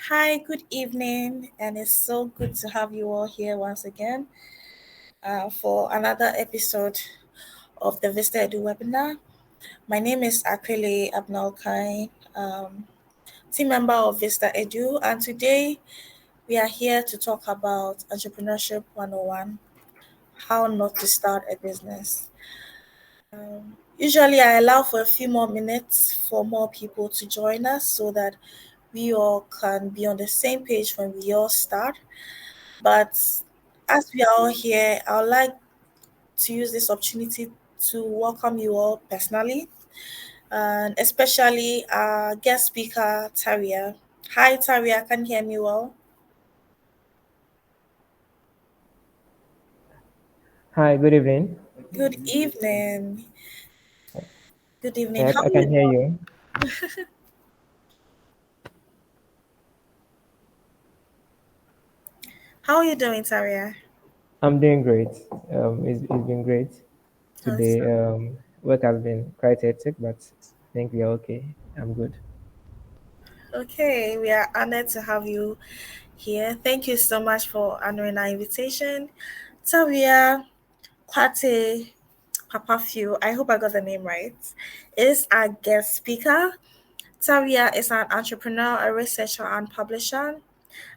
Hi, good evening, and it's so good to have you all here once again for another episode of the ViztaEdu Webinar. My name is Akele Abnalkai, team member of ViztaEdu, and today we are here to talk about Entrepreneurship 101, how not to start a business. Usually, I allow for a few more minutes for more people to join us so that we all can be on the same page when we all start. But as we are all here, I would like to use this opportunity to welcome you all personally, and especially our guest speaker, Tawiah. Hi, Tawiah, can you hear me well? Hi, good evening. Good evening. Good evening. I, How I are you can hear doing? you. How are you doing, Tawiah? I'm doing great. It's been great today. Awesome. Work has been quite hectic, but I think we are okay. I'm good. Okay, we are honored to have you here. Thank you so much for honoring our invitation. Tawiah Quartey-Papafio, I hope I got the name right, is our guest speaker. Tawiah is an entrepreneur, a researcher, and publisher.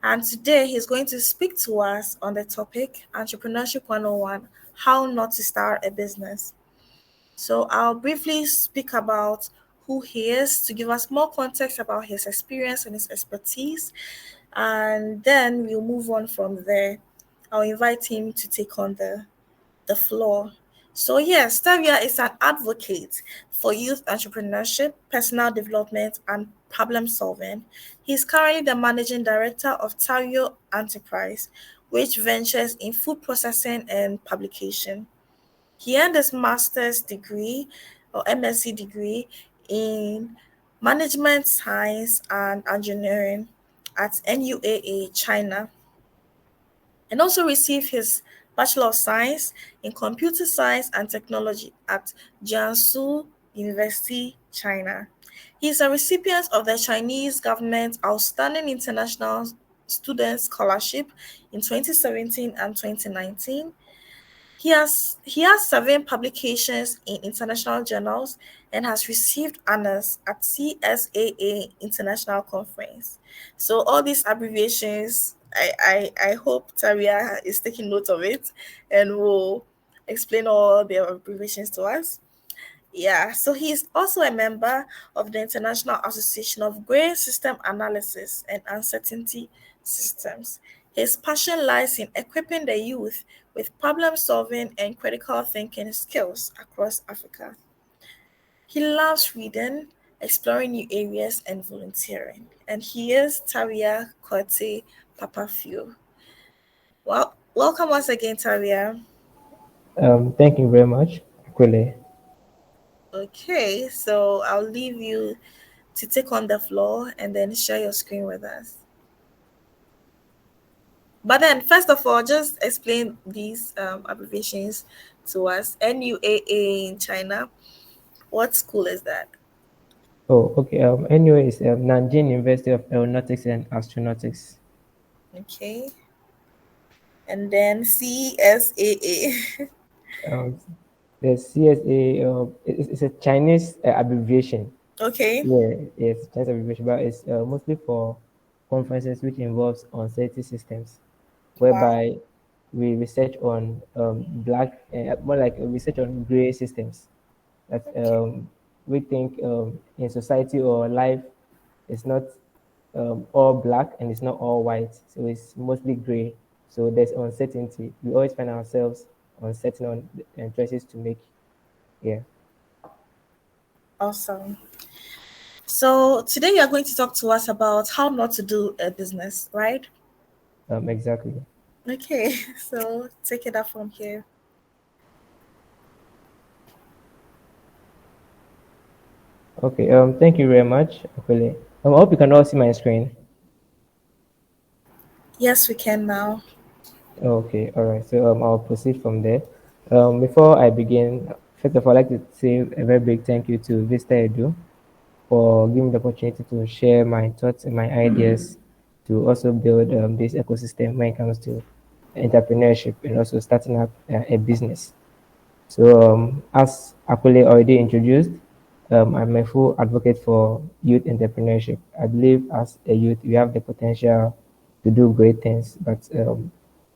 And today he's going to speak to us on the topic Entrepreneurship 101, how not to start a business. So I'll briefly speak about who he is to give us more context about his experience and his expertise. And then we'll move on from there. I'll invite him to take on the floor. So, yes, Tawia is an advocate for youth entrepreneurship, personal development, and problem solving. He's currently the managing director of Tawio Enterprise, which ventures in food processing and publication. He earned his master's degree or MSc degree in management science and engineering at NUAA, China, and also received his Bachelor of Science in Computer Science and Technology at Jiangsu University, China. He is a recipient of the Chinese government Outstanding International Student Scholarship in 2017 and 2019. He has 7 publications in international journals and has received honors at CSAA International Conference. So all these abbreviations, I hope Taria is taking note of it and will explain all the abbreviations to us. Yeah, so he is also a member of the International Association of Gray System Analysis and Uncertainty Systems. His passion lies in equipping the youth with problem solving and critical thinking skills across Africa. He loves reading, exploring new areas, and volunteering. And he is Tawiah Quartey-Papafio. Well, welcome once again, Tawiah. Thank you very much, Akule. Okay, so I'll leave you to take on the floor and then share your screen with us. But then, first of all, just explain these abbreviations to us. NUAA in China. What school is that? Oh, okay. Anyways, Nanjing University of Aeronautics and Astronautics. Okay. And then CSAA. Um, the CSA, it's a Chinese abbreviation. Okay. Yeah, it's Chinese abbreviation, but it's mostly for conferences which involves uncertainty systems, Wow. whereby we research on black, more like research on gray systems that Okay. we think in society or life is not all black and it's not all white, so it's mostly gray. So there's uncertainty. We always find ourselves uncertain on the choices to make. Yeah, Awesome. So today you are going to talk to us about how not to do a business, right? exactly. Okay. So take it up from here. Okay. Thank you very much, Akule. I hope you can all see my screen. Yes, we can now. Okay, all right. So I'll proceed from there. Before I begin, first of all, I'd like to say a very big thank you to ViztaEdu for giving me the opportunity to share my thoughts and my ideas to also build this ecosystem when it comes to entrepreneurship and also starting up a business. So, as Akule already introduced, I'm a full advocate for youth entrepreneurship. I believe as a youth, we have the potential to do great things, but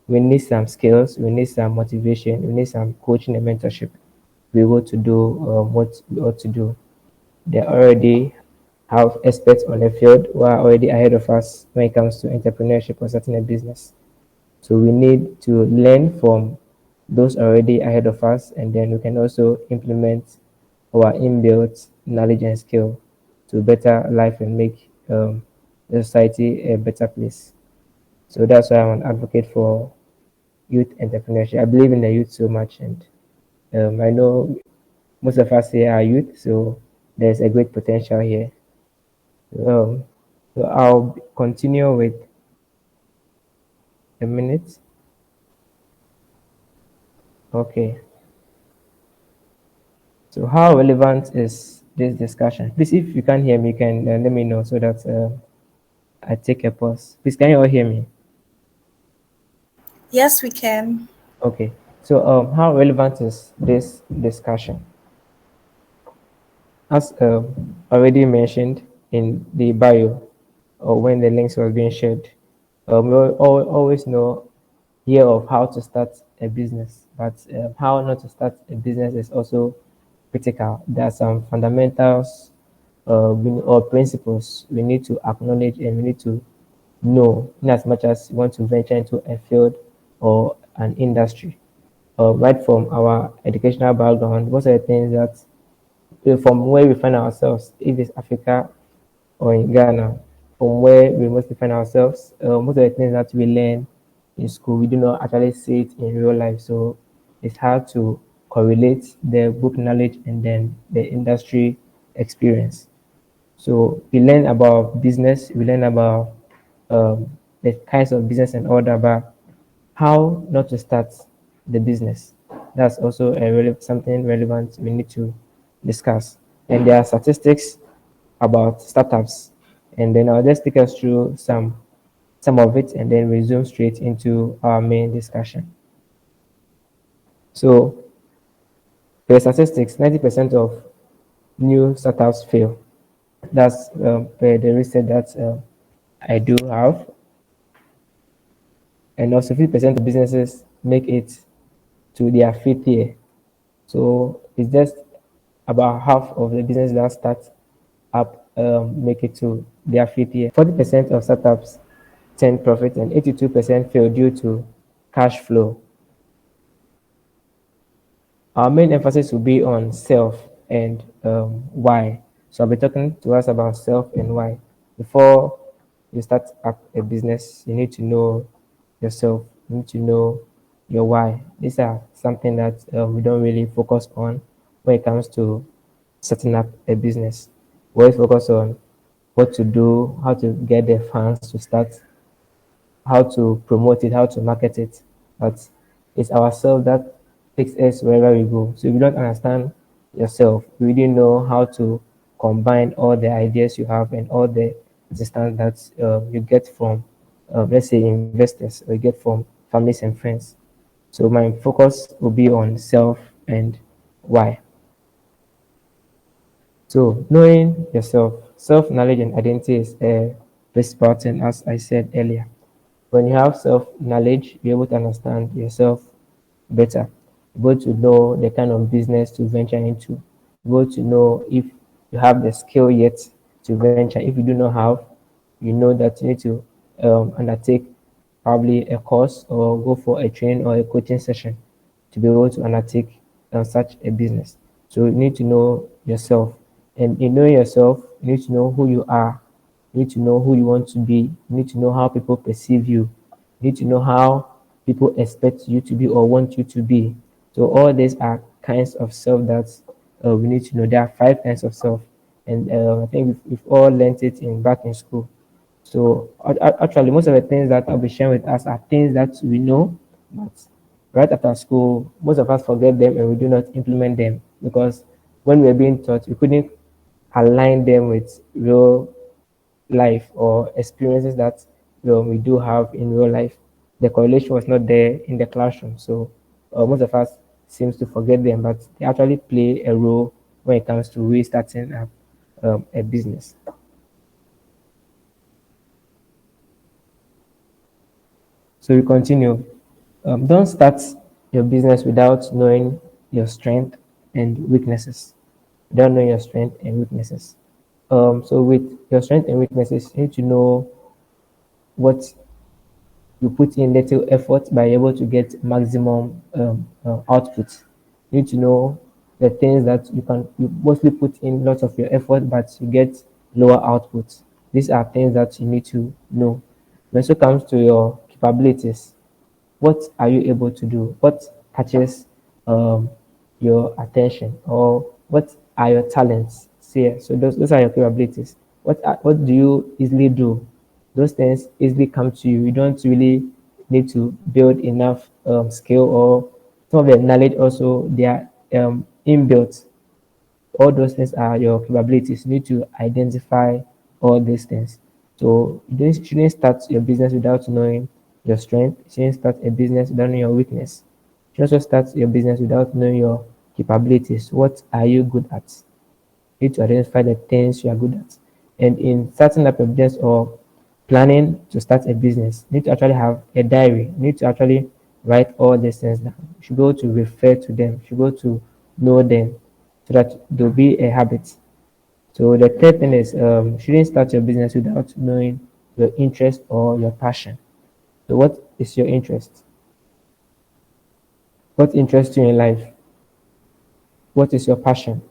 we need some skills, we need some motivation, we need some coaching and mentorship to be able to do what we ought to do. They already have experts on the field who are already ahead of us when it comes to entrepreneurship or starting a business. So we need to learn from those already ahead of us, and then we can also implement our inbuilt knowledge and skill to better life and make the society a better place. So that's why I'm an advocate for youth entrepreneurship. I believe in the youth so much, and I know most of us here are youth, so there's a great potential here. Um, so I'll continue with a minute. Okay. So how relevant is this discussion? Please, if you can't hear me, you can let me know so that I take a pause. Please, can you all hear me? Yes, we can. Okay. So how relevant is this discussion? As already mentioned in the bio or when the links were being shared, we always know here of how to start a business, but how not to start a business is also critical. There are some fundamentals or principles we need to acknowledge and we need to know in as much as we want to venture into a field or an industry. Right from our educational background, most of the things that from where we find ourselves, if it's Africa or in Ghana, from where we mostly find ourselves, most of the things that we learn in school, we do not actually see it in real life. So it's hard to correlate the book knowledge and then the industry experience. So we learn about business, we learn about the kinds of business and all that, but how not to start the business. That's also something relevant we need to discuss. And there are statistics about startups, and then I'll just take us through some of it and then resume straight into our main discussion. So the statistics, 90% of new startups fail. That's the research that I do have. And also 50% of businesses make it to their fifth year. So it's just about half of the business that start up make it to their fifth year. 40% of startups turn profit and 82% fail due to cash flow. Our main emphasis will be on self and why. So I'll be talking to us about self and why. Before you start up a business, you need to know yourself. You need to know your why. These are something that we don't really focus on when it comes to setting up a business. We always focus on what to do, how to get the funds to start, how to promote it, how to market it. But it's ourselves that takes us wherever we go. So if you don't understand yourself, you really know how to combine all the ideas you have and all the assistance that you get from, let's say, investors or you get from families and friends. So my focus will be on self and why. So knowing yourself, self-knowledge and identity is a principal thing, as I said earlier. When you have self-knowledge, you're able to understand yourself better. You're able to know the kind of business to venture into. You're able to know if you have the skill yet to venture. If you do not have, you know that you need to undertake probably a course or go for a training or a coaching session to be able to undertake such a business. So you need to know yourself. And in knowing yourself, you need to know who you are. You need to know who you want to be. You need to know how people perceive you. You need to know how people expect you to be or want you to be. So all these are kinds of self that we need to know. There are 5 kinds of self. And I think we've all learned it back in school. So actually, most of the things that I'll be sharing with us are things that we know, but right after school, most of us forget them and we do not implement them because when we were being taught, we couldn't align them with real life or experiences that we do have in real life. The correlation was not there in the classroom, so most of us seems to forget them, but they actually play a role when it comes to restarting up a business. So we continue. Don't start your business without knowing your strength and weaknesses. Without knowing your strength and weaknesses. So with your strength and weaknesses, you need to know what you put in little effort by able to get maximum output. You need to know the things that you mostly put in lots of your effort, but you get lower output. These are things that you need to know. When it comes to your capabilities, what are you able to do? What catches um, your attention, or what are your talents? So those are your capabilities. What do you easily do? Those things easily come to you. You don't really need to build enough skill, or some of the knowledge also they are inbuilt. All those things are your capabilities. You need to identify all these things. So you shouldn't start your business without knowing your strength. You shouldn't start a business without knowing your weakness. You should also start your business without knowing your capabilities. What are you good at? You need to identify the things you are good at. And in starting up a business or planning to start a business, you need to actually have a diary. You need to actually write all these things down. You should be able to refer to them. You should be able to know them so that they'll be a habit. So the third thing is you shouldn't start your business without knowing your interest or your passion. So what is your interest? What interests you in life? What is your passion?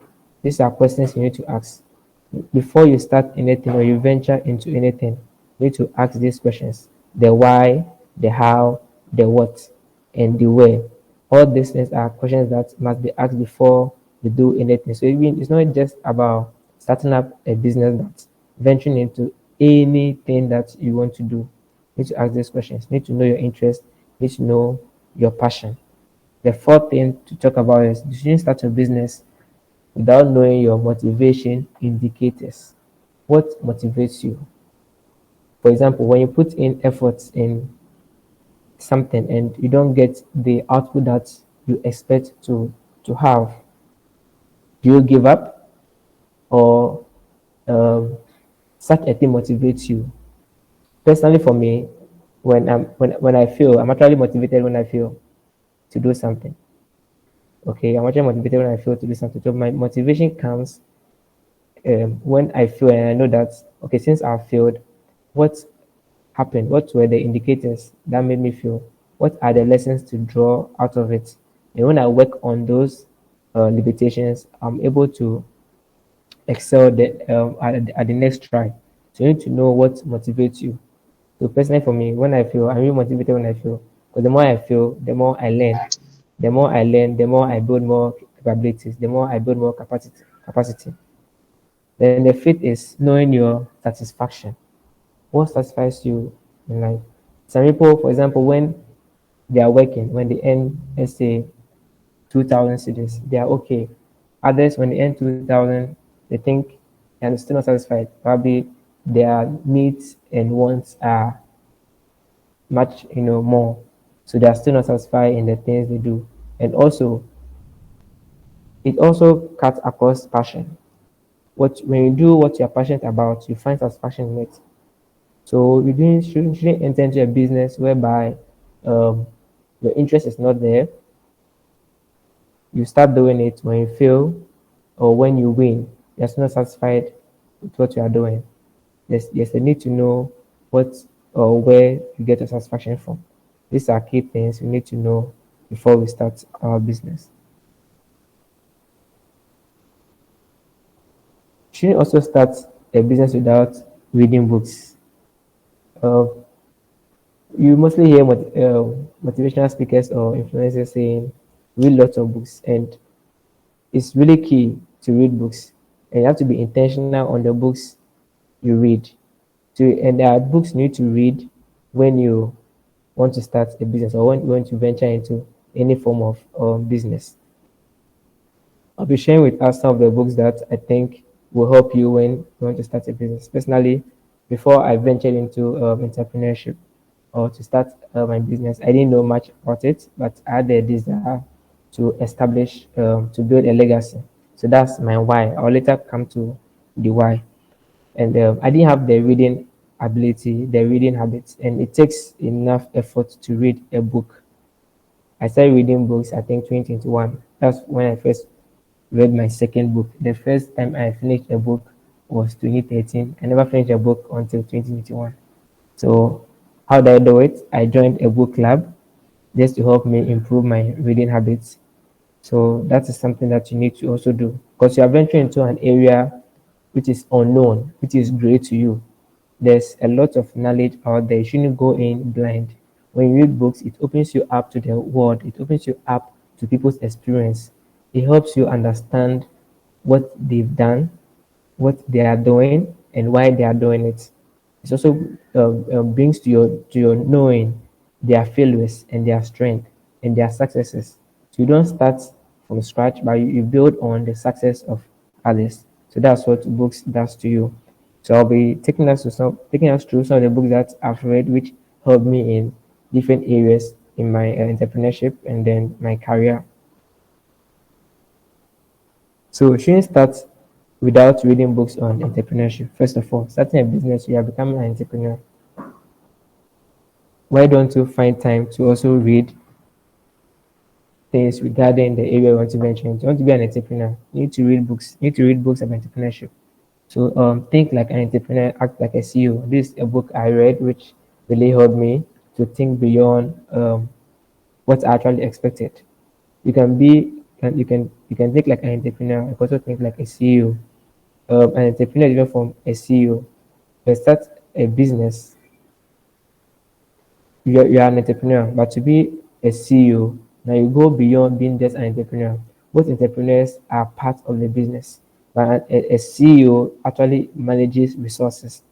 These are questions you need to ask. Before you start anything or you venture into anything, you need to ask these questions: the why, the how, the what, and the where. All these things are questions that must be asked before you do anything. So even it's not just about starting up a business, but venturing into anything that you want to do. You need to ask these questions. You need to know your interest. You need to know your passion. The fourth thing to talk about is you shouldn't start your business without knowing your motivation indicators. What motivates you? For example, when you put in efforts in something and you don't get the output that you expect to have, do you give up, or um, such a thing motivates you? Personally, for me, when I feel, I'm actually motivated when I feel to do something. Okay, I'm actually motivated when I feel to do something. So my motivation comes when I feel and I know that, okay, since I failed, what happened? What were the indicators that made me feel? What are the lessons to draw out of it? And when I work on those limitations, I'm able to excel at the next try. So you need to know what motivates you. So personally for me, when I feel, I'm really motivated when I feel. Because the more I feel, the more I learn. The more I learn, the more I build more capabilities, the more I build more capacity. Then the fifth is knowing your satisfaction. What satisfies you in life? Some people, for example, when they are working, when they earn, let's say, 2,000 cedis, they are okay. Others, when they earn 2,000, they think they are still not satisfied. Probably their needs and wants are much, more. So they are still not satisfied in the things they do. And also, it also cuts across passion. When you do what you're passionate about, you find satisfaction in it. So shouldn't enter into a business whereby your interest is not there. You start doing it when you fail or when you win. You're still not satisfied with what you are doing. There's a need to know what or where you get your satisfaction from. These are key things we need to know before we start our business. You shouldn't also start a business without reading books. Uh, you mostly hear motivational speakers or influencers saying, read lots of books, and it's really key to read books. And you have to be intentional on the books you read. And there are books you need to read when you want to start a business or when you want to venture into any form of business. I'll be sharing with us some of the books that I think will help you when you want to start a business. Personally, before I ventured into entrepreneurship or to start my business. I didn't know much about it, but I had a desire to establish, to build a legacy. So that's my why. I'll later come to the why. And I didn't have the reading ability, the reading habits, and it takes enough effort to read a book. I started reading books, I think 2021. That's when I first read my second book. The first time I finished a book was 2013. I never finished a book until 2021. So, how did I do it? I joined a book club just to help me improve my reading habits. So, that is something that you need to also do because you are venturing into an area which is unknown, which is great to you. There's a lot of knowledge out there. You shouldn't go in blind. When you read books, it opens you up to the world, it opens you up to people's experience. It helps you understand what they've done, what they are doing, and why they are doing it. It also brings to your knowing their failures and their strength and their successes. So you don't start from scratch, but you build on the success of others. So that's what books does to you. So I'll be taking us through some of the books that I've read, which helped me in different areas in my entrepreneurship and then my career. So we shouldn't start without reading books on entrepreneurship. First of all, starting a business, you are becoming an entrepreneur. Why don't you find time to also read things regarding the area you want to venture into? You want to be an entrepreneur, you need to read books. You need to read books about entrepreneurship. So think like an entrepreneur, act like a CEO. This is a book I read which really helped me to think beyond what's actually expected. You can you can think like an entrepreneur. You can also think like a CEO. An entrepreneur is different from a CEO. You start a business, you are an entrepreneur, but to be a CEO, now you go beyond being just an entrepreneur. Both entrepreneurs are part of the business, but a CEO actually manages resources.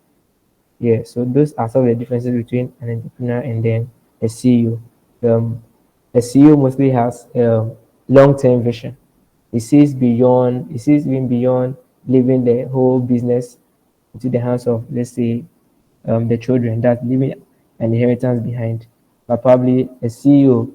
Yeah, so those are some of the differences between an entrepreneur and then a CEO. A CEO mostly has long-term vision. He sees beyond. He sees even beyond leaving the whole business into the hands of, let's say, the children that leaving an inheritance behind. But probably a CEO,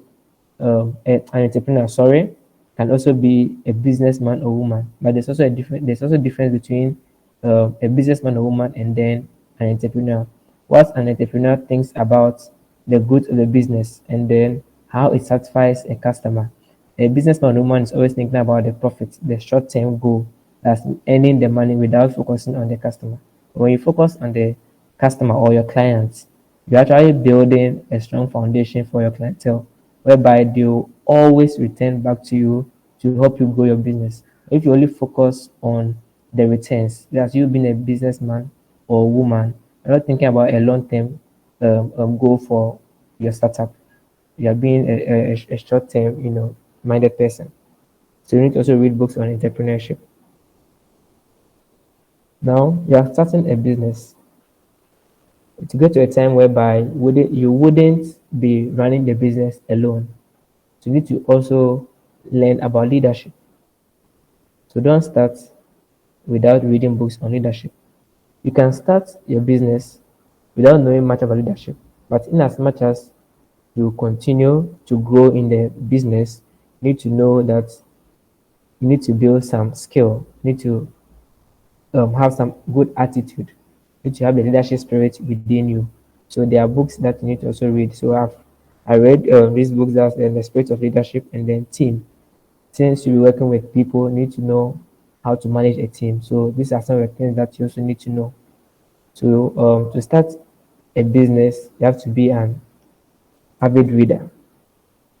an entrepreneur, sorry, can also be a businessman or woman. But there's also a different. There's also a difference between a businessman or woman and then an entrepreneur. What an entrepreneur thinks about the goods of the business and then how it satisfies a customer. A businessman or woman is always thinking about the profit, the short-term goal, that's earning the money without focusing on the customer. When you focus on the customer or your clients, you're actually building a strong foundation for your clientele, whereby they'll always return back to you to help you grow your business. If you only focus on the returns, that's you being a businessman or woman, you're not thinking about a long-term goal for your startup. You are being a short-term, minded person. So you need to also read books on entrepreneurship. Now you are starting a business. To get to a time whereby you wouldn't be running the business alone. So you need to also learn about leadership. So don't start without reading books on leadership. You can start your business without knowing much about leadership, but in as much as you continue to grow in the business, you need to know that you need to build some skill, you need to have some good attitude, you need to have the leadership spirit within you. So there are books that you need to also read. So I read these books that the spirit of leadership and then team. Since you're working with people, you need to know how to manage a team. So these are some of the things that you also need to know. So to start a business, you have to be an avid reader.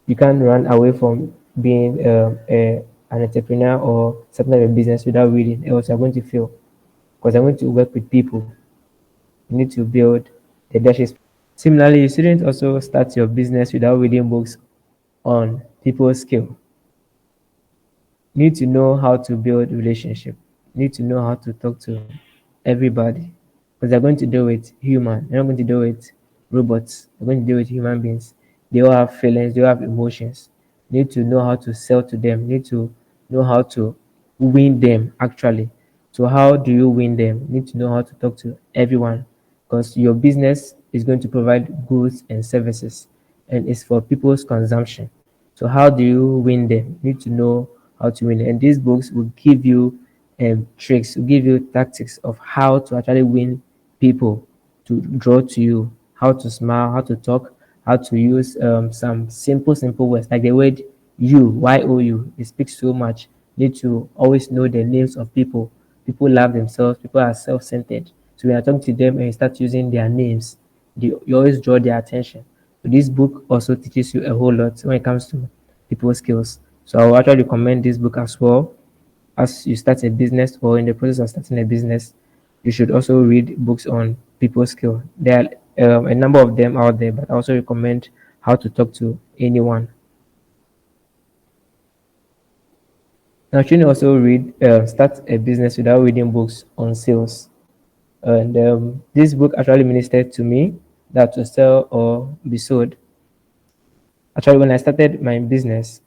You can't run away from being an entrepreneur or starting a business without reading, else you're going to fail. Because I'm going to work with people. You need to build the leadership. Similarly, you shouldn't also start your business without reading books on people's skill. You need to know how to build relationship. You need to know how to talk to everybody. Because they're going to deal with human. They're not going to deal with robots. They're going to deal with human beings. They all have feelings. They all have emotions. You need to know how to sell to them. You need to know how to win them actually. So how do you win them? You need to know how to talk to everyone. because your business is going to provide goods and services, and it's for people's consumption. So how do you win them? You need to know how to win. And these books will give you tricks, will give you tactics of how to actually win people to draw to you, how to smile, how to talk, how to use some simple words like the word you, you. It speaks so much. You need to always know the names of people. People love themselves, people are self centered. So when you're talking to them and you start using their names, you always draw their attention. So this book also teaches you a whole lot when it comes to people skills. So I will actually recommend this book as well. As you start a business or in the process of starting a business, you should also read books on people skill. There are a number of them out there, but I also recommend How to Talk to Anyone. Now, shouldn't also start a business without reading books on sales. And this book actually ministered to me that to sell or be sold. Actually, when I started my business,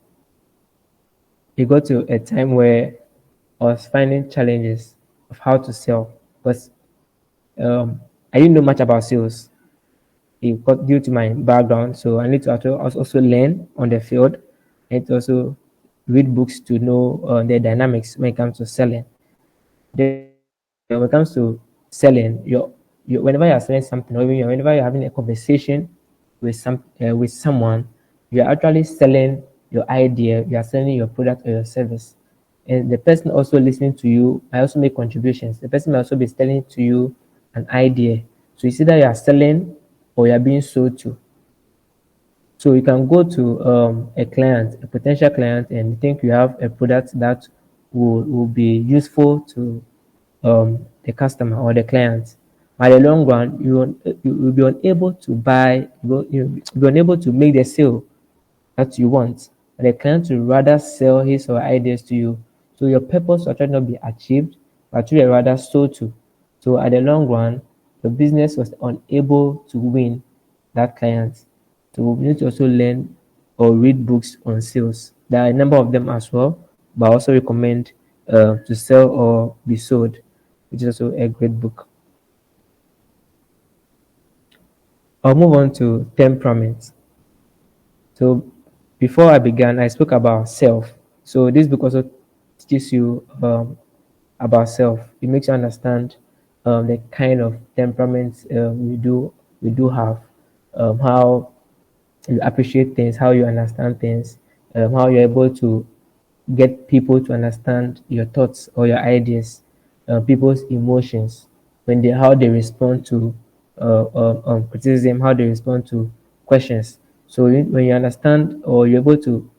it got to a time where I was finding challenges of how to sell. But I didn't know much about sales. It got due to my background, so I need to also learn on the field. I need to also read books to know the dynamics when it comes to selling. Then, when it comes to selling, whenever you're selling something, or even whenever you're having a conversation with someone, you're actually selling your idea, you are selling your product or your service. And the person also listening to you might also make contributions. The person might also be selling to you an idea. So it's either you are selling or you are being sold to. So you can go to a client, a potential client, and you think you have a product that will be useful to the customer or the client. By the long run, you will be unable to buy, you'll be unable to make the sale that you want. And the client will rather sell his or her ideas to you. So your purpose will actually not be achieved, but you rather sold to. So at the long run, your business was unable to win that client. So we need to also learn or read books on sales. There are a number of them as well, but I also recommend To Sell or Be Sold, which is also a great book. I'll move on to temperament. So before I began, I spoke about self. So this book also teaches you about self. It makes you understand the kind of temperament we do have, how you appreciate things, how you understand things, how you're able to get people to understand your thoughts or your ideas, people's emotions, how they respond to criticism, how they respond to questions. So when you understand or you're able to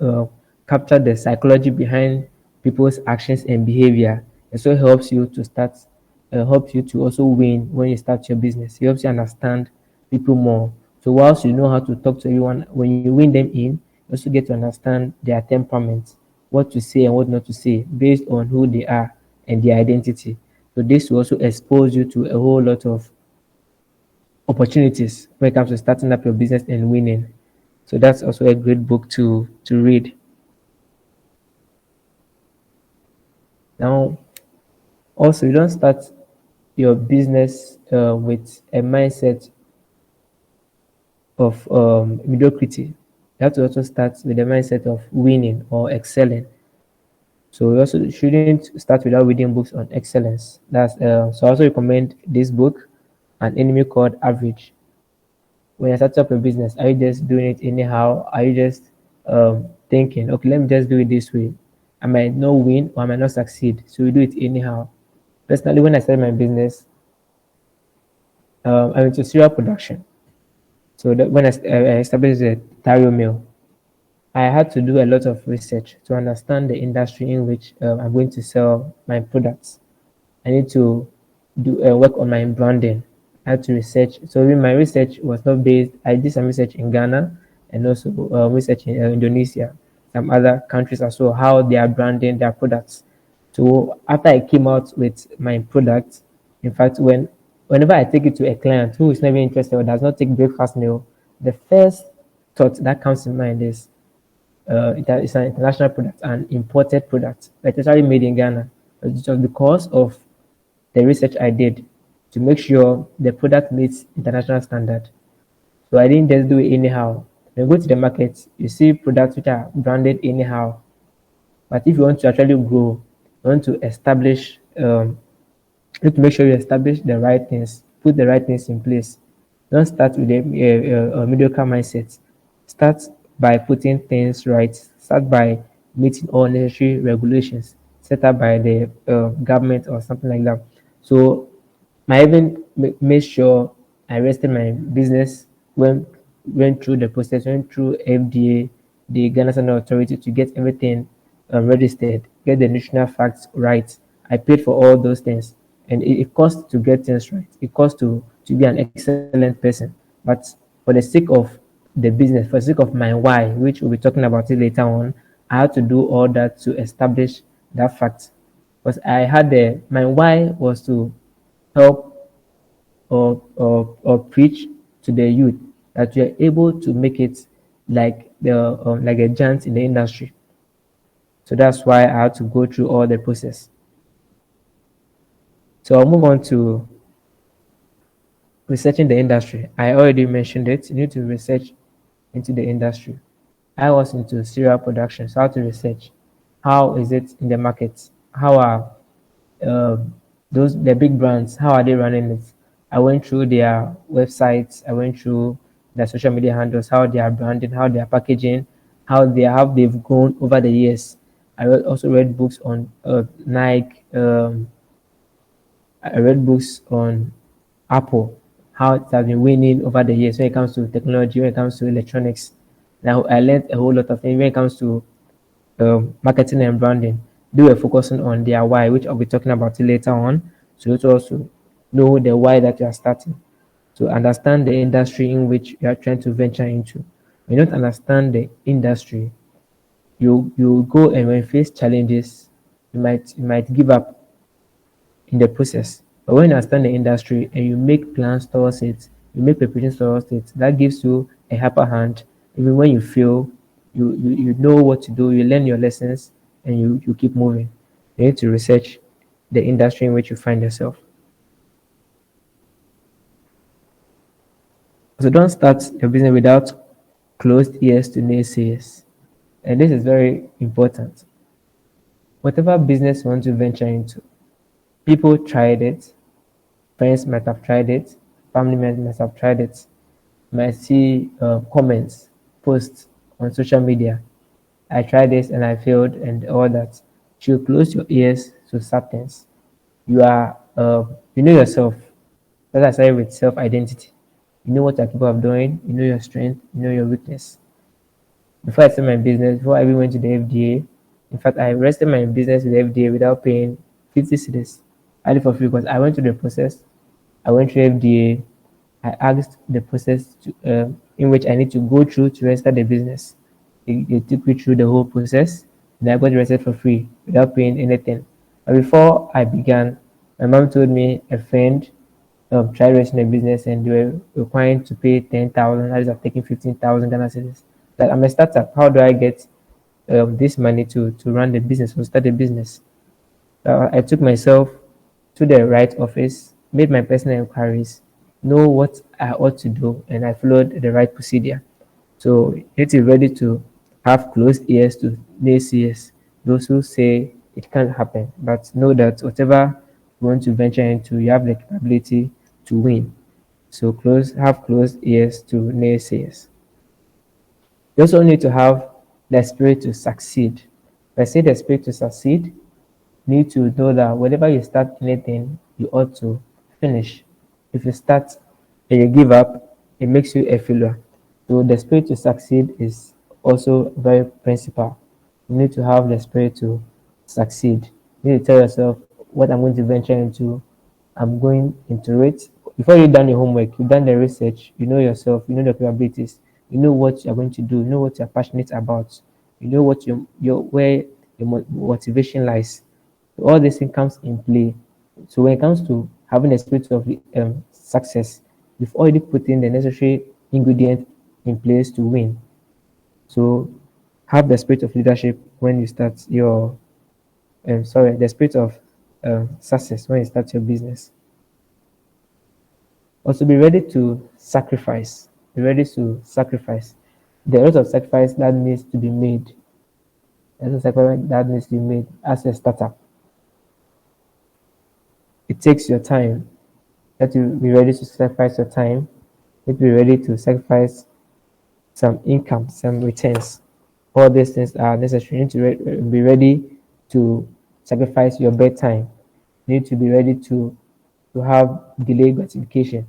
uh, capture the psychology behind people's actions and behavior, it so helps you to also win when you start your business. It helps you understand people more. So whilst you know how to talk to everyone, when you win them in, you also get to understand their temperament, what to say and what not to say based on who they are and their identity. So this will also expose you to a whole lot of opportunities when it comes to starting up your business and winning. So that's also a great book to read. Now, also, you don't start your business with a mindset of mediocrity. You have to also start with the mindset of winning or excelling. So you also shouldn't start without reading books on excellence. So I also recommend this book, An Enemy Called Average. When you start up a business, are you just doing it anyhow? Are you just thinking, okay, let me just do it this way? I might not win or I might not succeed, so you do it anyhow. Personally, when I started my business, I went to cereal production. So when I established the Tawio Meal, I had to do a lot of research to understand the industry in which I'm going to sell my products. I need to do work on my branding. I had to research. So my research was not based. I did some research in Ghana and also research in Indonesia, some other countries as well, how they are branding their products. So after I came out with my product, in fact, whenever I take it to a client who is never interested or does not take breakfast meal, the first thought that comes in mind is it's an international product, an imported product, but it's actually made in Ghana. It's just because of the research I did. to make sure the product meets international standard. So I didn't just do it anyhow. When you go to the market, you see products which are branded anyhow. But if you want to actually grow, you want to establish, you need to make sure you establish the right things, put the right things in place. Don't start with a mediocre mindset. Start by putting things right. Start by meeting all necessary regulations set up by the government or something like that. So I even made sure I rested my business when went through the process, went through FDA, the Ghana National Authority to get everything registered, get the nutritional facts right. I paid for all those things, and it costs to get things right. It costs to be an excellent person, but for the sake of the business, for the sake of my why, which we'll be talking about it later on, I had to do all that to establish that fact. Because I had my why was to help or preach to the youth that we are able to make it like a giant in the industry. So that's why I had to go through all the process. So I'll move on to researching the industry. I already mentioned it. You need to research into the industry. I was into cereal production, so how to research. How is it in the market? How are uh, those the big brands? How are they running it? I went through their websites. I went through their social media handles, how they are branding, how they are packaging, how they've grown over the years. Also read books on Nike. I read books on Apple, how it has been winning over the years when it comes to technology, when it comes to electronics. Now I learned a whole lot of things when it comes to marketing and branding. They were focusing on their why, which I'll be talking about it later on. So you also know the why that you are starting. To understand the industry in which you are trying to venture into. When you don't understand the industry, you go and when you face challenges, you might give up in the process. But when you understand the industry and you make plans towards it, you make preparations towards it, that gives you a upper hand. Even when you fail, you know what to do, you learn your lessons, and you keep moving. You need to research the industry in which you find yourself. So don't start your business without closed ears to naysayers. And this is very important. Whatever business you want to venture into, people tried it, friends might have tried it, family members might have tried it, you might see comments, posts on social media. I tried this and I failed and all that. You should close your ears to certain. You know yourself. That's I say with self-identity. You know what you're capable of doing. You know your strength. You know your weakness. Before I started my business, before I even went to the FDA, in fact, I rested my business with the FDA without paying 50 cedis. I did for free because I went through the process. I went through FDA. I asked the process in which I need to go through to register the business. They took me through the whole process, and I got registered for free without paying anything. But before I began, my mom told me a friend tried registering a business and they were required to pay 10,000. That is, I've taken 15,000 Ghana cedis. That I'm a startup. How do I get this money to run the business or start a business? I took myself to the right office, made my personal inquiries, know what I ought to do, and I followed the right procedure. So it is ready to have closed ears to naysayers, those who say it can't happen. But know that whatever you want to venture into, you have the capability to win. So have closed ears to naysayers. You also need to have the spirit to succeed. If I say the spirit to succeed, you need to know that whenever you start anything, you ought to finish. If you start and you give up, it makes you a failure. So the spirit to succeed is also very principal. You need to have the spirit to succeed. You need to tell yourself what I'm going to venture into. I'm going into it. Before you've done your homework, you've done the research, you know yourself, you know the capabilities, you know what you're going to do, you know what you're passionate about, you know what where your motivation lies. So all this thing comes in play. So when it comes to having a spirit of success, you've already put in the necessary ingredient in place to win. So have the spirit of leadership when you start the spirit of success when you start your business. Also, be ready to sacrifice. Be ready to sacrifice. There are lots of sacrifice that needs to be made. There's a sacrifice that needs to be made as a startup. It takes your time. You have to be ready to sacrifice your time. You have to be ready to sacrifice some income, some returns. All these things are necessary. You need to be ready to sacrifice your bedtime. You need to be ready to have delayed gratification,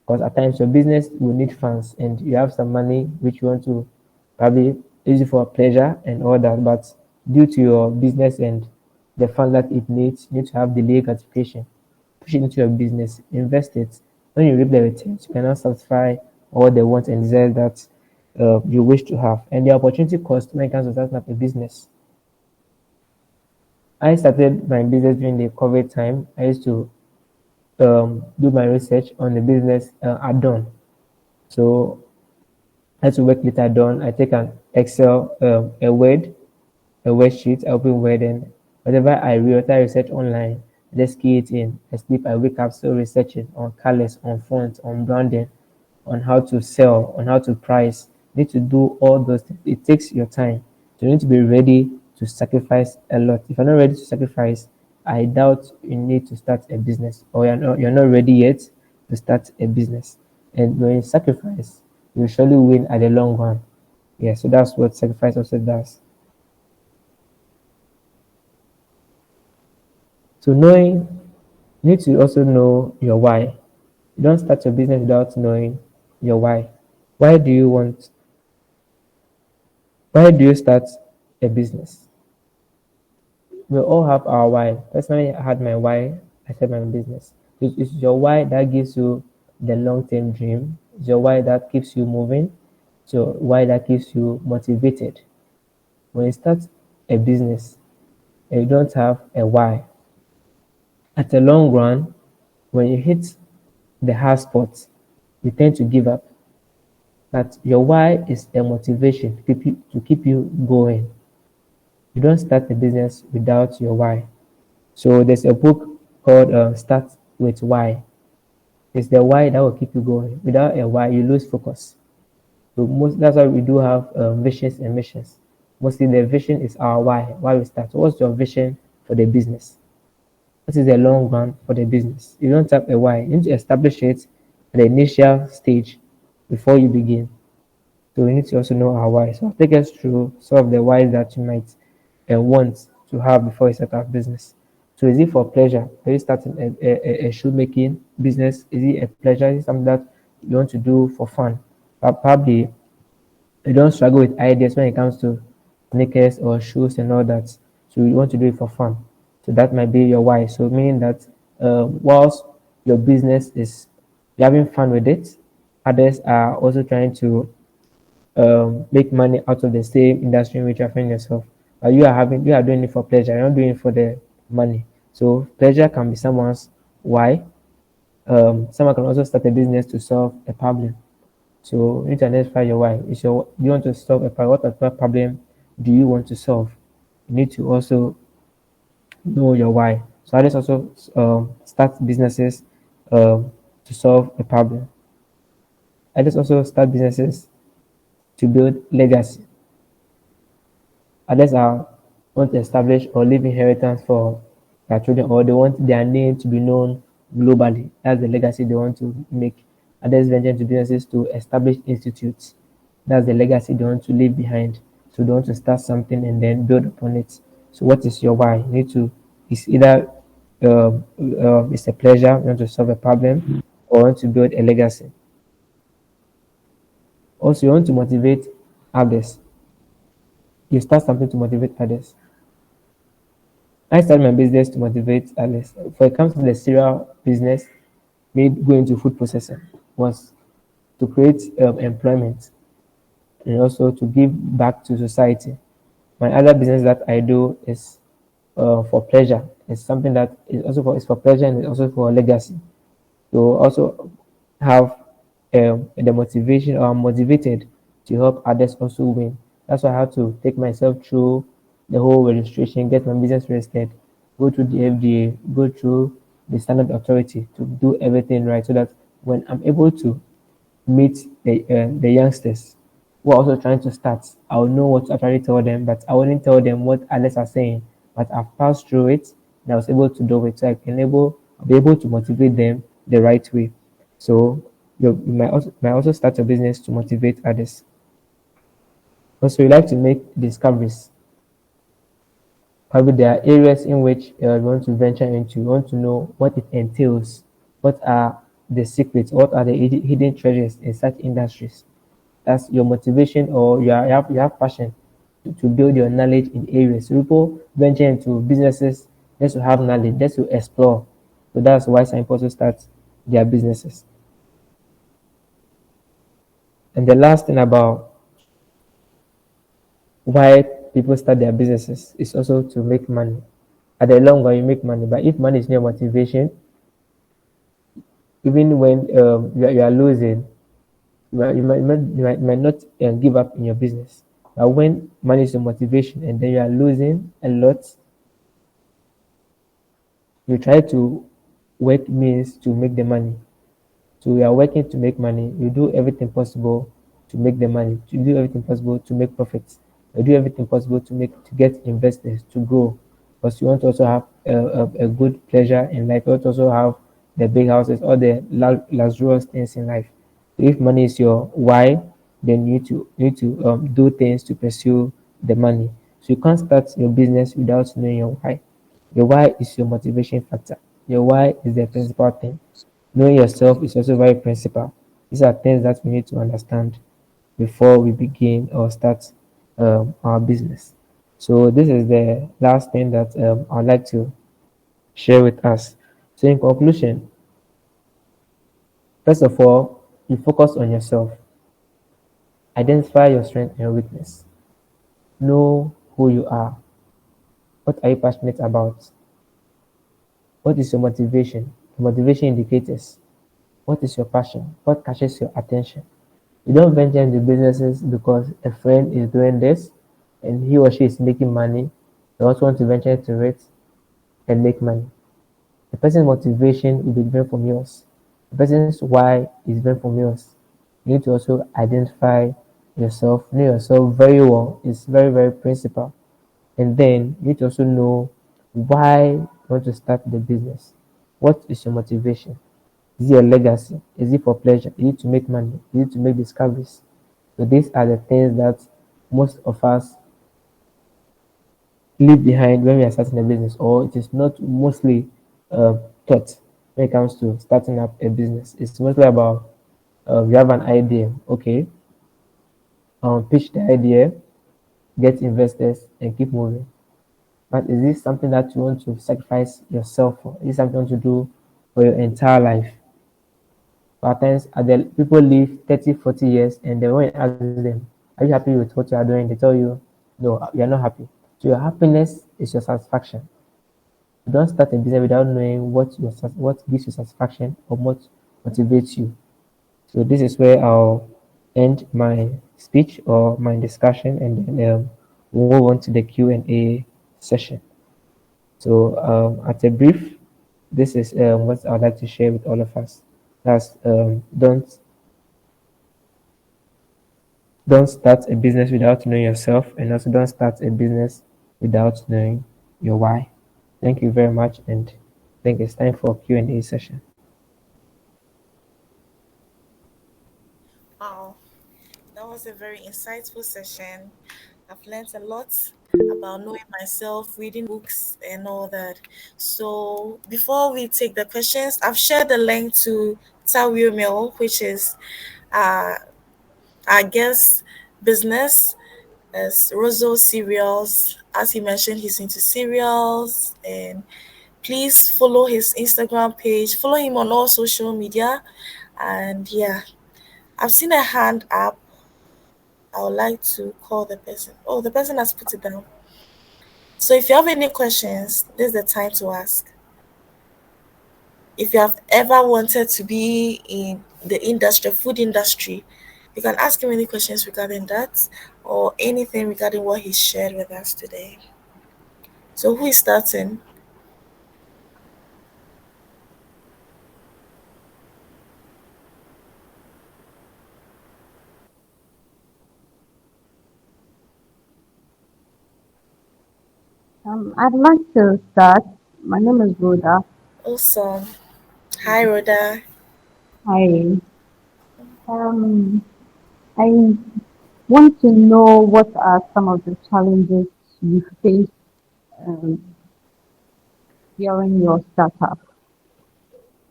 because at times your business will need funds and you have some money which you want to probably use it for pleasure and all that, but due to your business and the fund that it needs, you need to have delayed gratification. Push it into your business, invest it. When you reap the returns, you cannot satisfy all the wants and desires that you wish to have. And the opportunity cost when it comes to starting up a business. I started my business during the COVID time. I used to do my research on the business at dawn. So I had to work late at dawn. I take an Excel, a word sheet, I open Word, and whatever I read, I research online, I just key it in. I sleep, I wake up still researching on colors, on fonts, on branding, on how to sell, on how to price. You need to do all those things. It takes your time. So you need to be ready to sacrifice a lot. If you're not ready to sacrifice, I doubt you need to start a business, or you're not ready yet to start a business. And when you sacrifice, you surely win at the long run. Yeah, so that's what sacrifice also does. So knowing, you need to also know your why. You don't start your business without knowing your why. Why do you want? Why do you start a business? We all have our why. Personally, I had my why. I started my business. It's your why that gives you the long-term dream. It's your why that keeps you moving. It's your why that keeps you motivated. When you start a business and you don't have a why, at the long run, when you hit the hard spot, you tend to give up. But your why is a motivation to keep you going. You don't start a business without your why. So there's a book called Start with Why. It's the why that will keep you going. Without a why, you lose focus. So that's why we do have visions and missions. Mostly the vision is our why we start. So what's your vision for the business? What is the long run for the business? You don't have a why. You need to establish it at the initial stage before you begin. So we need to also know our why. So I'll take us through some of the whys that you might want to have before you start a business. So is it for pleasure? Are you starting a shoemaking business? Is it a pleasure? Is it something that you want to do for fun? But probably you don't struggle with ideas when it comes to sneakers or shoes and all that. So you want to do it for fun. So that might be your why. So meaning that whilst your business is you're having fun with it, others are also trying to make money out of the same industry in which you find yourself. But you are doing it for pleasure. You're not doing it for the money. So pleasure can be someone's why. Someone can also start a business to solve a problem. So you need to identify your why. You want to solve a problem. What problem do you want to solve? You need to also know your why. So others also start businesses to solve a problem. Others also start businesses to build legacy. Others want to establish or leave inheritance for their children, or they want their name to be known globally. That's the legacy they want to make. Others venture into businesses to establish institutes. That's the legacy they want to leave behind. So they want to start something and then build upon it. So what is your why? You need to, it's either it's a pleasure, you want to solve a problem, or want to build a legacy. Also, you want to motivate others. You start something to motivate others. I started my business to motivate others. For it comes to the cereal business, made going into food processing was to create employment and also to give back to society. My other business that I do is for pleasure. It's something that is also for pleasure and it's also for legacy. To also have the motivation, or I'm motivated to help others also win. That's why I have to take myself through the whole registration, get my business registered, go through the FDA, go through the standard authority to do everything right, so that when I'm able to meet the youngsters who are also trying to start, I'll know what to actually tell them, but I wouldn't tell them what others are saying. But I've passed through it and I was able to do it. So I'll be able to motivate them the right way. So you might also start a business to motivate others. Also, you like to make discoveries. Probably there are areas in which you want to venture into. You want to know what it entails. What are the secrets? What are the hidden treasures in such industries? That's your motivation, or you have passion to build your knowledge in areas. So people venture into businesses just to have knowledge, just to explore. So that's why some people also start their businesses. And the last thing about why people start their businesses is also to make money. At the long run, you make money, but if money is not motivation, even when you are losing, you might not give up in your business. But when money is your motivation and then you are losing a lot, you try to work means to make the money. So you are working to make money. You do everything possible to make the money. You do everything possible to make profits. You do everything possible to get investors to grow. Because you want to also have a good pleasure in life. You want to also have the big houses, all the luxurious things in life. So if money is your why, then you need to do things to pursue the money. So you can't start your business without knowing your why. Your why is your motivation factor. Your why is the principal thing. Knowing yourself is also very principal. These are things that we need to understand before we begin or start our business. So this is the last thing that I'd like to share with us. So in conclusion, first of all, you focus on yourself. Identify your strength and your weakness. Know who you are. What are you passionate about? What is your motivation? The motivation indicators. What is your passion? What catches your attention? You don't venture into businesses because a friend is doing this and he or she is making money. You also want to venture into it and make money. The person's motivation will be different from yours. The person's why is different from yours. You need to also identify yourself, know yourself very well. It's very, very principal. And then you need to also know why you want to start the business. What is your motivation? Is it a legacy? Is it for pleasure? Is it to make money? Is it to make discoveries? So these are the things that most of us leave behind when we are starting a business, or it is not mostly taught when it comes to starting up a business. It's mostly about you have an idea, okay, pitch the idea, get investors, and keep moving. But is this something that you want to sacrifice yourself for? Is this something you want to do for your entire life? At times, people live 30, 40 years, and then when you ask them, are you happy with what you are doing? They tell you, no, you are not happy. So your happiness is your satisfaction. You don't start a business without knowing what gives you satisfaction or what motivates you. So this is where I'll end my speech or my discussion, and then we'll move on to the Q&A session. So at a brief, this is what I'd like to share with all of us. That's don't start a business without knowing yourself, and also don't start a business without knowing your why. Thank you very much, and I think it's time for Q&A session. Wow, that was a very insightful session. I've learned a lot about knowing myself, reading books, and all that. So before we take the questions, I've shared the link to Tawio Meal, which is uh, I guess business as Rosso cereals. As he mentioned, he's into cereals, and please follow his Instagram page. Follow him on all social media, and yeah, I've seen a hand up. I would like to call the person. Oh, the person has put it down. So if you have any questions, this is the time to ask. If you have ever wanted to be in the industry, food industry, you can ask him any questions regarding that or anything regarding what he shared with us today. So who is starting? I'd like to start. My name is Rhoda. Awesome. Hi, Rhoda. Hi. Um, I want to know what are some of the challenges you face um, during your startup,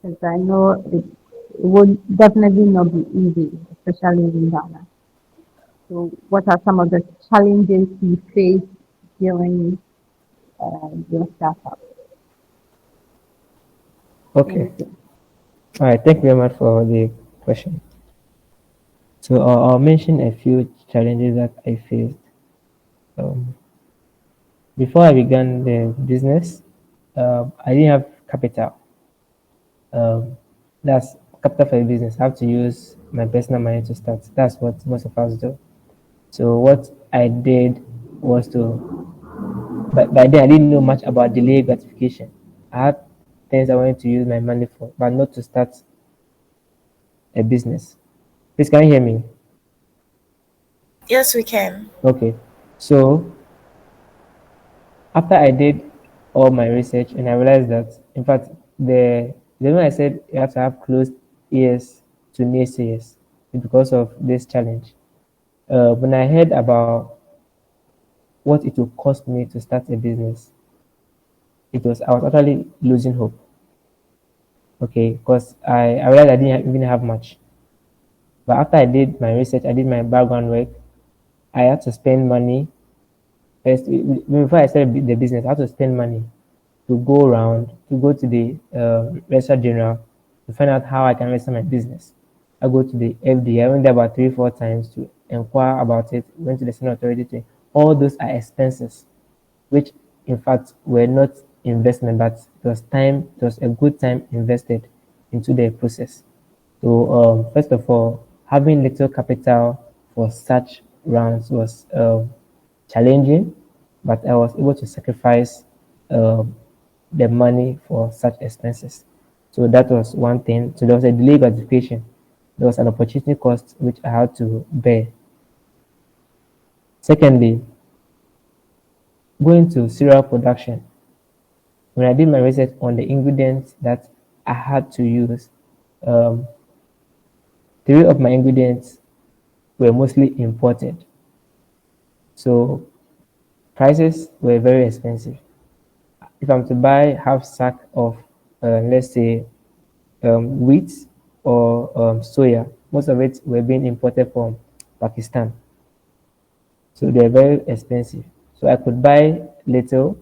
because I know it would definitely not be easy, especially in Ghana. So, what are some of the challenges you face during your startup? Okay. Thank you. All right. Thank you very much for the question. So I'll mention a few challenges that I faced. Um, Before I began the business, I didn't have capital. Um, that's capital for a business. I have to use my personal money to start. That's what most of us do. So what I did was to, but by then I didn't know much about delayed gratification. I had things I wanted to use my money for, but not to start a business. Please, can you hear me? Yes, we can. Okay. So after I did all my research and I realized that, in fact, the reason I said you have to have closed ears to naysayers is because of this challenge. When I heard about what it would cost me to start a business, I was actually losing hope. Okay, because I realized I didn't even have much. But after I did my research, I did my background work, I had to spend money. First, before I started the business, I had to spend money to go around, to go to the registrar general to find out how I can register my business. I go to the FD. I went there about 3, 4 times to inquire about it. Went to the Senate authority. All those are expenses, which in fact were not investment, but it was time. It was a good time invested into the process. So first of all, having little capital for such rounds was challenging, but I was able to sacrifice um, the money for such expenses. So that was one thing. So there was a delayed gratification. There was an opportunity cost which I had to bear. Secondly, going to cereal production. When I did my research on the ingredients that I had to use, um, three of my ingredients were mostly imported. So prices were very expensive. If I'm to buy half sack of, let's say, wheat or soya, most of it were being imported from Pakistan. So they're very expensive. So I could buy little,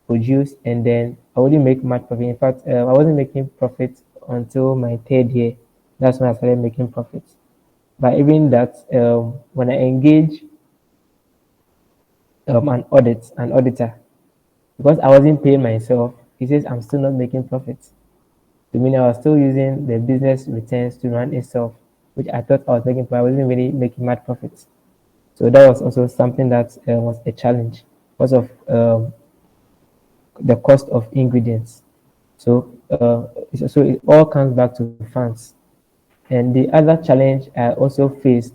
produce, and then I wouldn't make much profit. In fact, I wasn't making profit until my third year. That's when I started making profits. But even that, when I engage an auditor, because I wasn't paying myself, he says I'm still not making profits. To me, I was still using the business returns to run itself, which I thought I was making, but I wasn't really making much profits. So that was also something that was a challenge because of the cost of ingredients. So it all comes back to funds. And the other challenge I also faced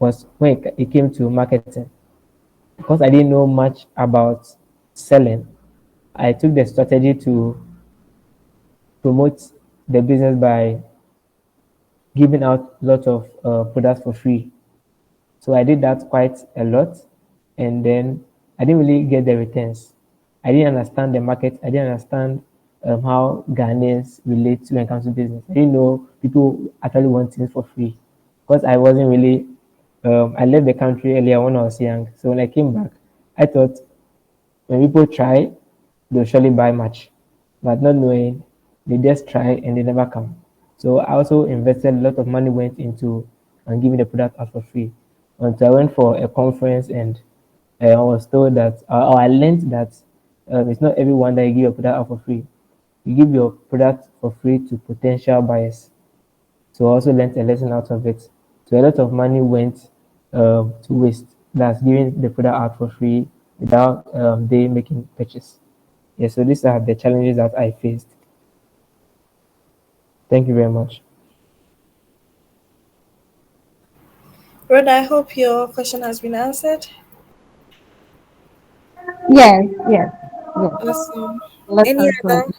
was when it came to marketing. Because I didn't know much about selling, I took the strategy to promote the business by giving out lots of products for free. So I did that quite a lot, and then I didn't really get the returns. I didn't understand the market. I didn't understand how Ghanaians relate when it comes to business. I didn't know people actually want things for free because I wasn't really. I left the country earlier when I was young, so when I came back, I thought when people try, they'll surely buy much. But not knowing, they just try and they never come. So I also invested a lot of money went into giving the product out for free. Until I went for a conference and I was told that, or I learned that it's not everyone that you give your product out for free. You give your product for free to potential buyers. So I also learned a lesson out of it. So a lot of money went to waste. That's giving the product out for free without they making purchase. Yeah, so these are the challenges that I faced. Thank you very much. Rhoda, I hope your question has been answered. Yes, yes, yes. Awesome. Let Any us go. other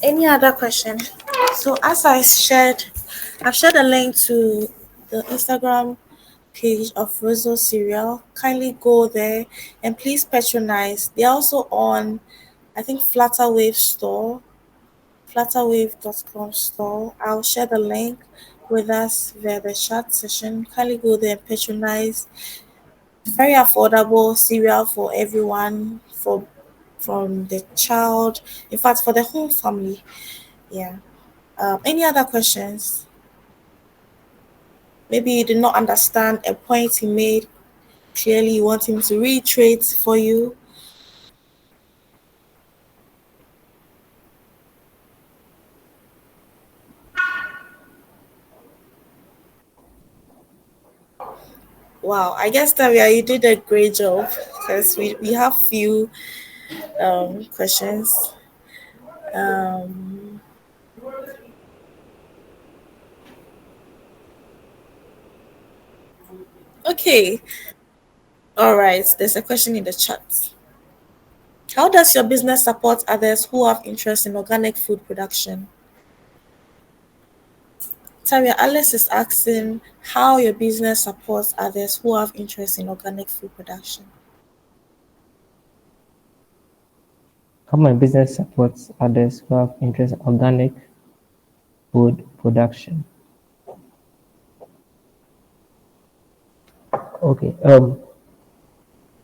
any other question? So as I've shared a link to the Instagram page of Rosso Cereal. Kindly go there and please patronize. They're also on I think Flutterwave store, flutterwave.com store. I'll share the link with us via the chat session. Kindly go there and patronize. Very affordable cereal for everyone, for from the child, in fact for the whole family. Yeah. Any other questions? Maybe you did not understand a point he made clearly. You want him to reiterate for you. Wow, I guess Tavia, you did a great job because we have few questions. Um, okay, all right. There's a question in the chat. How does your business support others who have interest in organic food production? Tavia, Alice is asking how your business supports others who have interest in organic food production. How my business supports others who have interest in organic food production. Okay.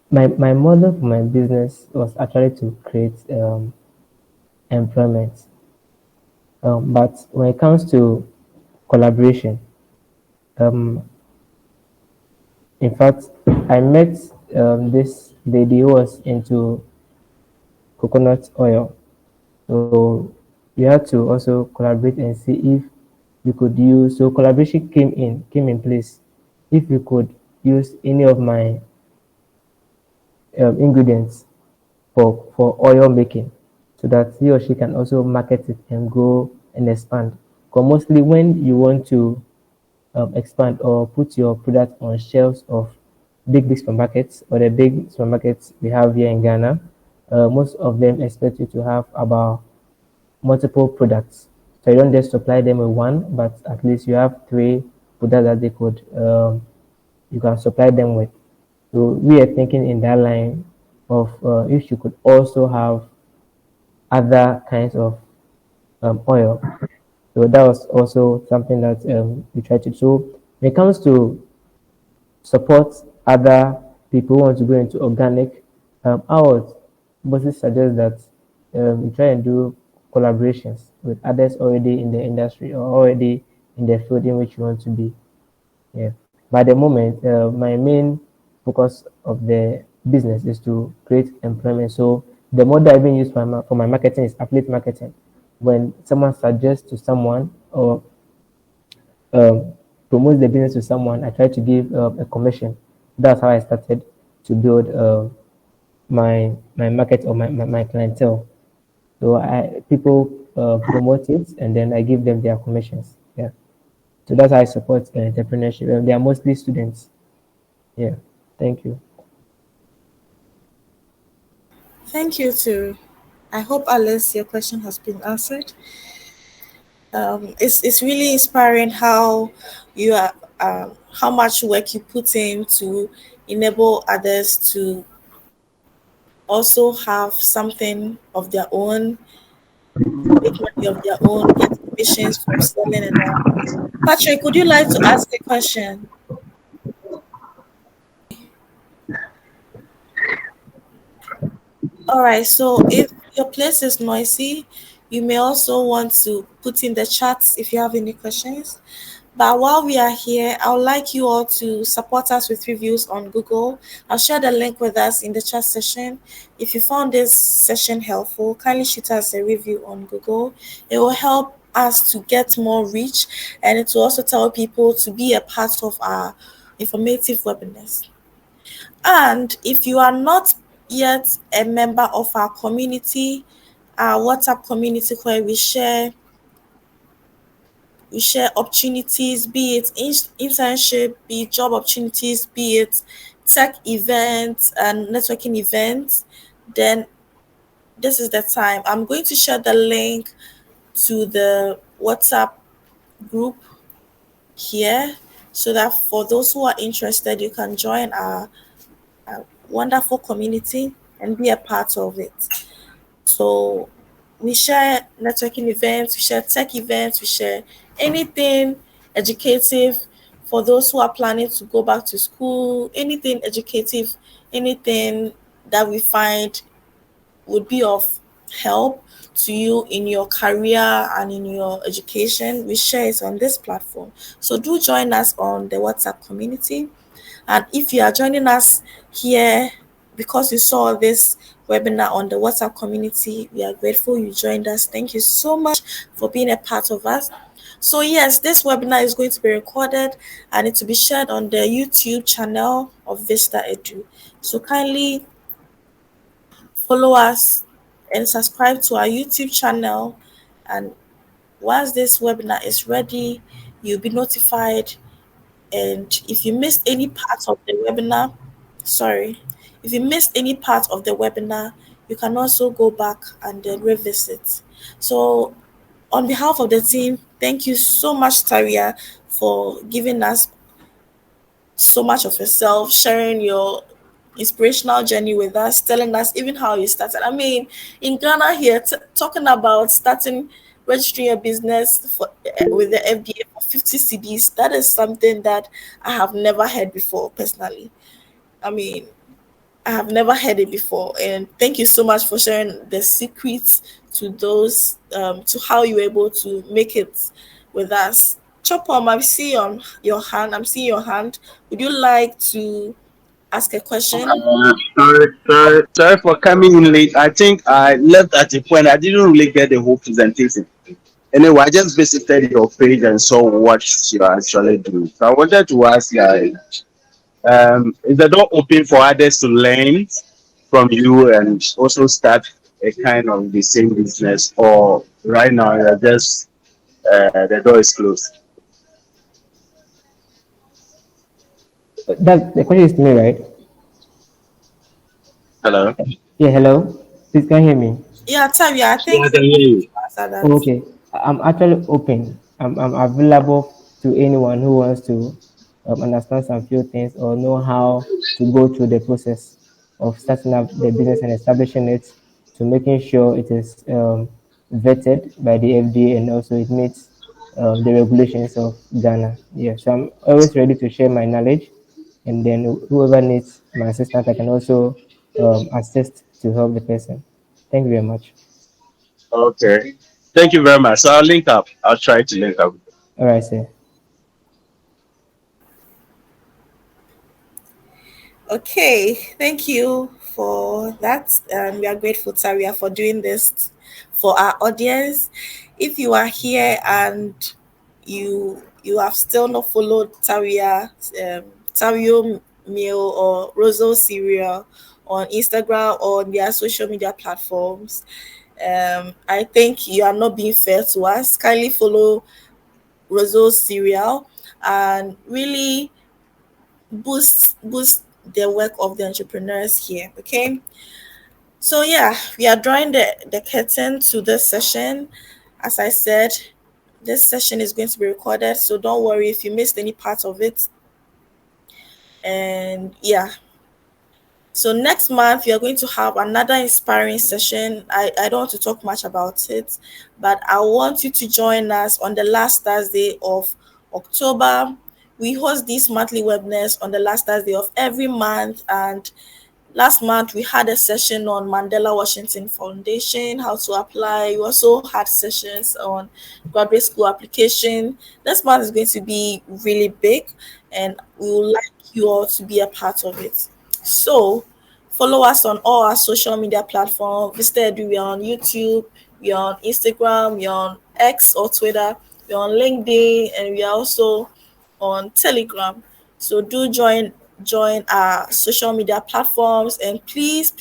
My model for my business was actually to create employment. But when it comes to collaboration, um, in fact, I met this lady who was into coconut oil. So we had to also collaborate and see if we could use. So collaboration came in place. If we could use any of my ingredients for oil making, so that he or she can also market it and grow and expand. Because mostly when you want to expand or put your product on shelves of big supermarkets or the big supermarkets we have here in Ghana, most of them expect you to have about multiple products. So you don't just supply them with one, but at least you have three products that they could you can supply them with. So we are thinking in that line of if you could also have other kinds of oil. So that was also something that we tried to do. So when it comes to support other people who want to go into organic, I would mostly suggest that we try and do collaborations with others already in the industry or already in the field in which you want to be. Yeah. By the moment, my main focus of the business is to create employment. So the model I even use for my marketing is affiliate marketing. When someone suggests to someone or um, promotes the business to someone, I try to give a commission. That's how I started to build my market or my clientele. So people promote it and then I give them their commissions. Yeah. So that's how I support entrepreneurship. They are mostly students. Yeah. Thank you. Thank you too. I hope Alice, your question has been answered. It's really inspiring how you are how much work you put in to enable others to also have something of their own, make money of their own, get commissions from selling and all. Patrick, would you like to ask a question? All right, so if your place is noisy, you may also want to put in the chat if you have any questions. But while we are here, I would like you all to support us with reviews on Google. I'll share the link with us in the chat session. If you found this session helpful, kindly shoot us a review on Google. It will help us to get more reach and it will also tell people to be a part of our informative webinars. And if you are not yet a member of our community, our WhatsApp community where we share We share opportunities, be it internship, be it job opportunities, be it tech events and networking events. Then this is the time. I'm going to share the link to the WhatsApp group here so that for those who are interested, you can join our wonderful community and be a part of it. So we share networking events, we share tech events, we share anything educative for those who are planning to go back to school, anything educative, anything that we find would be of help to you in your career and in your education. We share it on this platform. So do join us on the WhatsApp community. And if you are joining us here because you saw this webinar on the WhatsApp community, we are grateful you joined us. Thank you so much for being a part of us. So yes, this webinar is going to be recorded and it will be shared on the YouTube channel of ViztaEdu. So kindly follow us and subscribe to our YouTube channel. And once this webinar is ready, you'll be notified. And if you missed any part of the webinar, sorry, if you missed any part of the webinar, you can also go back and then revisit. So, on behalf of the team, thank you so much, Tawiah, for giving us so much of yourself, sharing your inspirational journey with us, telling us even how you started. I mean, in Ghana here, talking about starting registering a business for with the FDA for 50 CDs, that is something that I have never heard before personally. I mean, I have never heard it before, and thank you so much for sharing the secrets to those to how you were able to make it with us. Chopom, I see on your hand. I'm seeing your hand. Would you like to ask a question? Sorry for coming in late. I think I left at a point. I didn't really get the whole presentation. Anyway, I just visited your page and saw what you're actually doing. So I wanted to ask, is the door open for others to learn from you and also start a kind of the same business, or right now you're just the door is closed? That the question is to me, right? Hello. Yeah, hello. Please can you hear me? Yeah, Tavia, I Yeah, think I you can hear you. answer that. Okay, I'm actually open. I'm available to anyone who wants to understand some few things or know how to go through the process of starting up the business and establishing it to making sure it is vetted by the FDA and also it meets the regulations of Ghana. Yeah, so I'm always ready to share my knowledge, and then whoever needs my assistance, I can also assist to help the person. Thank you very much. Okay. Thank you very much. So I'll link up. I'll try to link up. All right, sir. Okay, thank you for that. We are grateful, Taria, for doing this for our audience. If you are here and you have still not followed Taria, Tawio Meal or Rosso Cereal on Instagram or on their social media platforms, I think you are not being fair to us. Kindly follow Rosso Cereal and really boost the work of the entrepreneurs here. Okay, so yeah, we are drawing the curtain to this session. As I said, this session is going to be recorded, so don't worry if you missed any part of it. And yeah, so next month we are going to have another inspiring session. I don't want to talk much about it, but I want you to join us on the last Thursday of October. We host these monthly webinars on the last Thursday of every month, and last month we had a session on Mandela Washington Foundation, how to apply. We also had sessions on graduate school application. This month is going to be really big, and we would like you all to be a part of it. So follow us on all our social media platforms. ViztaEdu, we're on YouTube, we're on Instagram, we're on X or Twitter, we're on LinkedIn, and we are also on Telegram. So do join our social media platforms, and please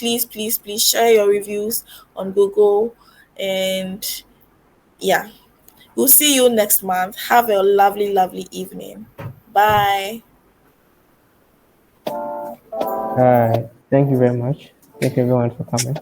share your reviews on Google. And yeah, We'll see you next month. Have a lovely, lovely evening. Bye. Thank you very much. Thank you everyone for coming.